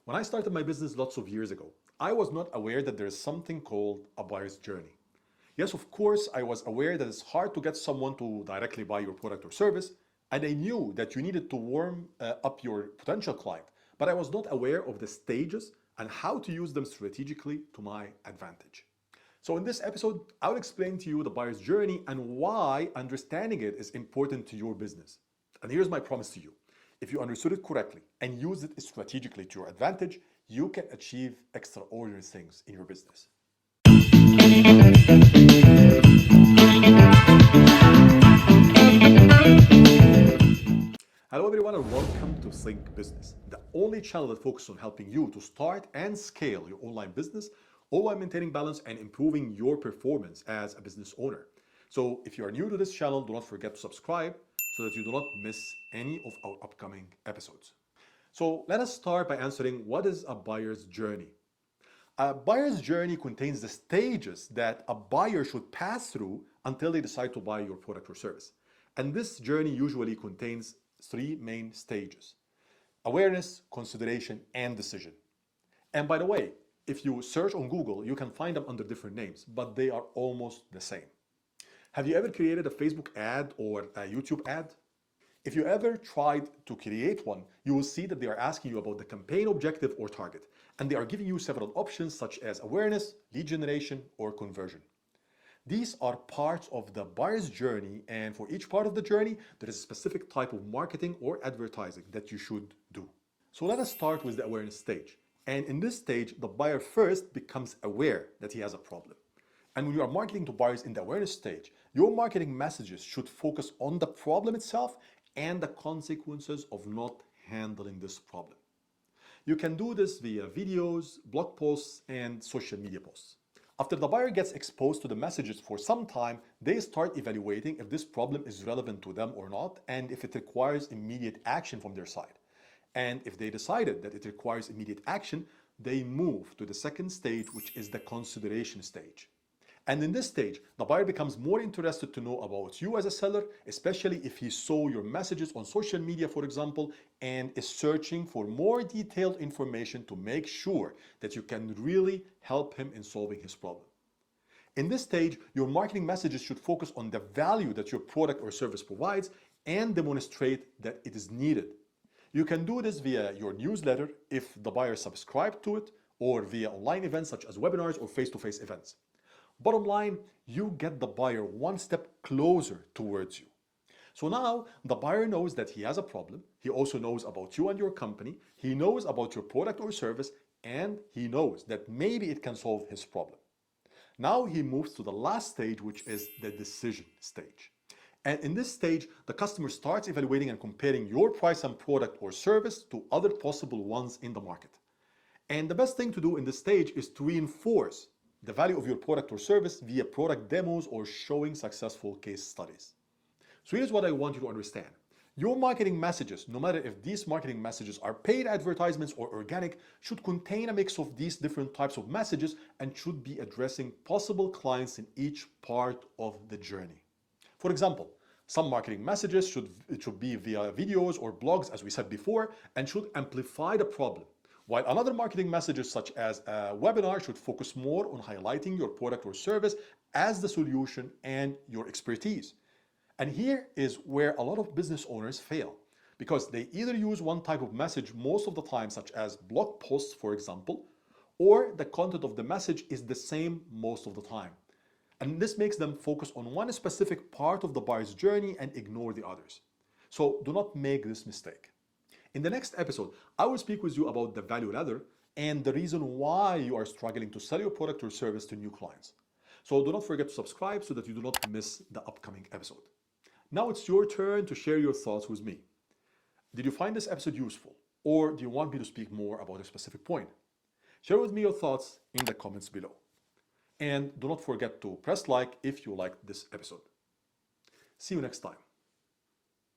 When I started my business lots of years ago, I was not aware that there is something called a buyer's journey. Yes, of course, I was aware that it's hard to get someone to directly buy your product or service, and I knew that you needed to warm up your potential client, but I was not aware of the stages and how to use them strategically to my advantage. So in this episode, I'll explain to you the buyer's journey and why understanding it is important to your business. And here's my promise to you. If you understood it correctly and use it strategically to your advantage, you can achieve extraordinary things in your business. Hello everyone and welcome to Think Business, the only channel that focuses on helping you to start and scale your online business, all while maintaining balance and improving your performance as a business owner. So if you are new to this channel, do not forget to subscribe so that you do not miss any of our upcoming episodes. So let us start by answering, what is a buyer's journey? A buyer's journey contains the stages that a buyer should pass through until they decide to buy your product or service. And this journey usually contains three main stages: awareness, consideration, and decision. And by the way, if you search on Google, you can find them under different names, but they are almost the same. Have you ever created a Facebook ad or a YouTube ad? If you ever tried to create one, you will see that they are asking you about the campaign objective or target, and they are giving you several options such as awareness, lead generation, or conversion. These are parts of the buyer's journey, and for each part of the journey, there is a specific type of marketing or advertising that you should do. So let us start with the awareness stage. And in this stage, the buyer first becomes aware that he has a problem. And when you are marketing to buyers in the awareness stage, your marketing messages should focus on the problem itself and the consequences of not handling this problem. You can do this via videos, blog posts, and social media posts. After the buyer gets exposed to the messages for some time, they start evaluating if this problem is relevant to them or not, and if it requires immediate action from their side. And if they decided that it requires immediate action, they move to the second stage, which is the consideration stage. And in this stage, the buyer becomes more interested to know about you as a seller, especially if he saw your messages on social media, for example, and is searching for more detailed information to make sure that you can really help him in solving his problem. In this stage, your marketing messages should focus on the value that your product or service provides and demonstrate that it is needed. You can do this via your newsletter if the buyer subscribed to it, or via online events such as webinars or face-to-face events. Bottom line, you get the buyer one step closer towards you. So now the buyer knows that he has a problem. He also knows about you and your company. He knows about your product or service, and he knows that maybe it can solve his problem. Now he moves to the last stage, which is the decision stage. And in this stage, the customer starts evaluating and comparing your price and product or service to other possible ones in the market. And the best thing to do in this stage is to reinforce the value of your product or service via product demos or showing successful case studies. So here's what I want you to understand. Your marketing messages, no matter if these marketing messages are paid advertisements or organic, should contain a mix of these different types of messages and should be addressing possible clients in each part of the journey. For example, some marketing messages should be via videos or blogs, as we said before, and should amplify the problem. While another marketing messages such as a webinar should focus more on highlighting your product or service as the solution and your expertise. And here is where a lot of business owners fail, because they either use one type of message most of the time, such as blog posts, for example, or the content of the message is the same most of the time. And this makes them focus on one specific part of the buyer's journey and ignore the others. So do not make this mistake. In the next episode, I will speak with you about the value ladder and the reason why you are struggling to sell your product or service to new clients. So do not forget to subscribe so that you do not miss the upcoming episode. Now it's your turn to share your thoughts with me. Did you find this episode useful, or do you want me to speak more about a specific point? Share with me your thoughts in the comments below. And do not forget to press like if you liked this episode. See you next time.